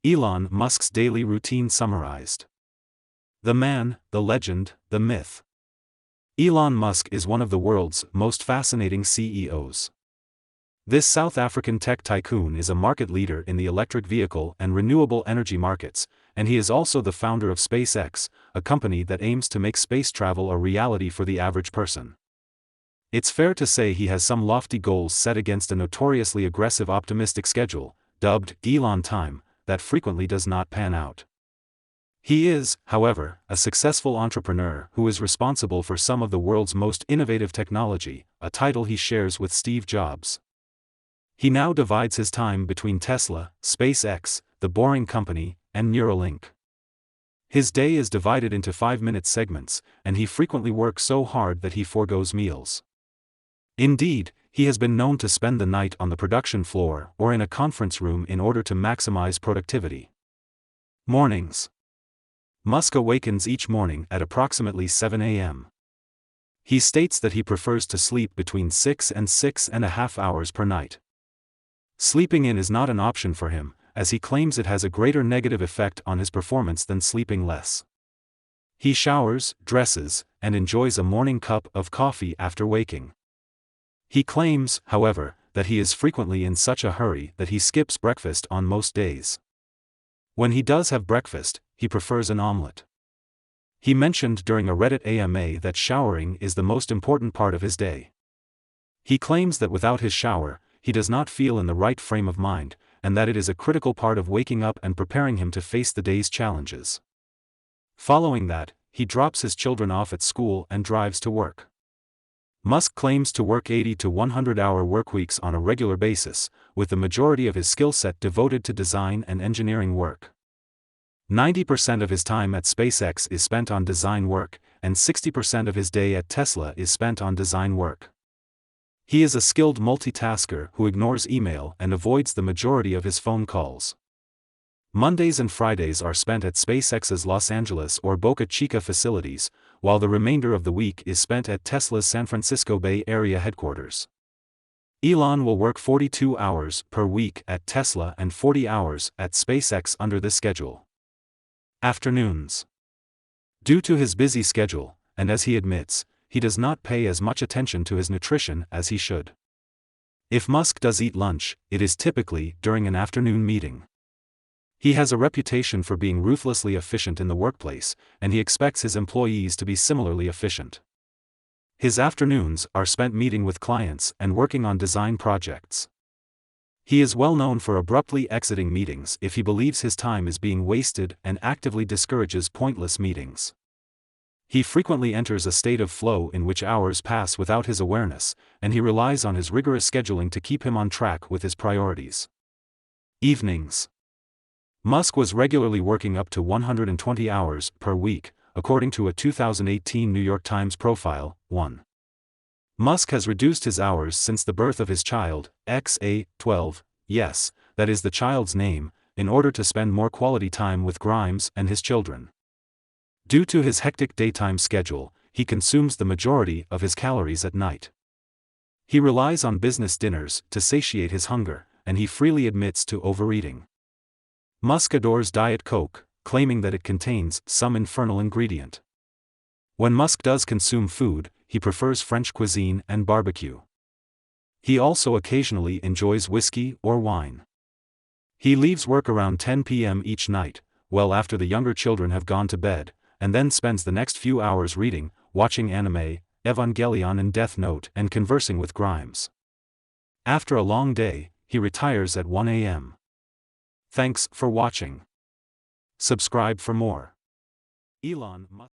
Elon Musk's daily routine summarized. The man, the legend, the myth. Elon Musk is one of the world's most fascinating CEOs. This South African tech tycoon is a market leader in the electric vehicle and renewable energy markets, and he is also the founder of SpaceX, a company that aims to make space travel a reality for the average person. It's fair to say he has some lofty goals set against a notoriously aggressive optimistic schedule, dubbed Elon Time, that frequently does not pan out. He is, however, a successful entrepreneur who is responsible for some of the world's most innovative technology, a title he shares with Steve Jobs. He now divides his time between Tesla, SpaceX, The Boring Company, and Neuralink. His day is divided into 5-minute segments, and he frequently works so hard that he forgoes meals. Indeed, he has been known to spend the night on the production floor or in a conference room in order to maximize productivity. Mornings. Musk awakens each morning at approximately 7 a.m. He states that he prefers to sleep between 6 and 6.5 hours per night. Sleeping in is not an option for him, as he claims it has a greater negative effect on his performance than sleeping less. He showers, dresses, and enjoys a morning cup of coffee after waking. He claims, however, that he is frequently in such a hurry that he skips breakfast on most days. When he does have breakfast, he prefers an omelette. He mentioned during a Reddit AMA that showering is the most important part of his day. He claims that without his shower, he does not feel in the right frame of mind, and that it is a critical part of waking up and preparing him to face the day's challenges. Following that, he drops his children off at school and drives to work. Musk claims to work 80 to 100-hour workweeks on a regular basis, with the majority of his skill set devoted to design and engineering work. 90% of his time at SpaceX is spent on design work, and 60% of his day at Tesla is spent on design work. He is a skilled multitasker who ignores email and avoids the majority of his phone calls. Mondays and Fridays are spent at SpaceX's Los Angeles or Boca Chica facilities, while the remainder of the week is spent at Tesla's San Francisco Bay Area headquarters. Elon will work 42 hours per week at Tesla and 40 hours at SpaceX under this schedule. Afternoons. Due to his busy schedule, and as he admits, he does not pay as much attention to his nutrition as he should. If Musk does eat lunch, it is typically during an afternoon meeting. He has a reputation for being ruthlessly efficient in the workplace, and he expects his employees to be similarly efficient. His afternoons are spent meeting with clients and working on design projects. He is well known for abruptly exiting meetings if he believes his time is being wasted and actively discourages pointless meetings. He frequently enters a state of flow in which hours pass without his awareness, and he relies on his rigorous scheduling to keep him on track with his priorities. Evenings. Musk was regularly working up to 120 hours per week, according to a 2018 New York Times profile. 1. Musk has reduced his hours since the birth of his child, XA12, yes, that is the child's name, in order to spend more quality time with Grimes and his children. Due to his hectic daytime schedule, he consumes the majority of his calories at night. He relies on business dinners to satiate his hunger, and he freely admits to overeating. Musk adores Diet Coke, claiming that it contains some infernal ingredient. When Musk does consume food, he prefers French cuisine and barbecue. He also occasionally enjoys whiskey or wine. He leaves work around 10 p.m. each night, well after the younger children have gone to bed, and then spends the next few hours reading, watching anime, Evangelion and Death Note, and conversing with Grimes. After a long day, he retires at 1 a.m. Thanks for watching. Subscribe for more. Elon Musk.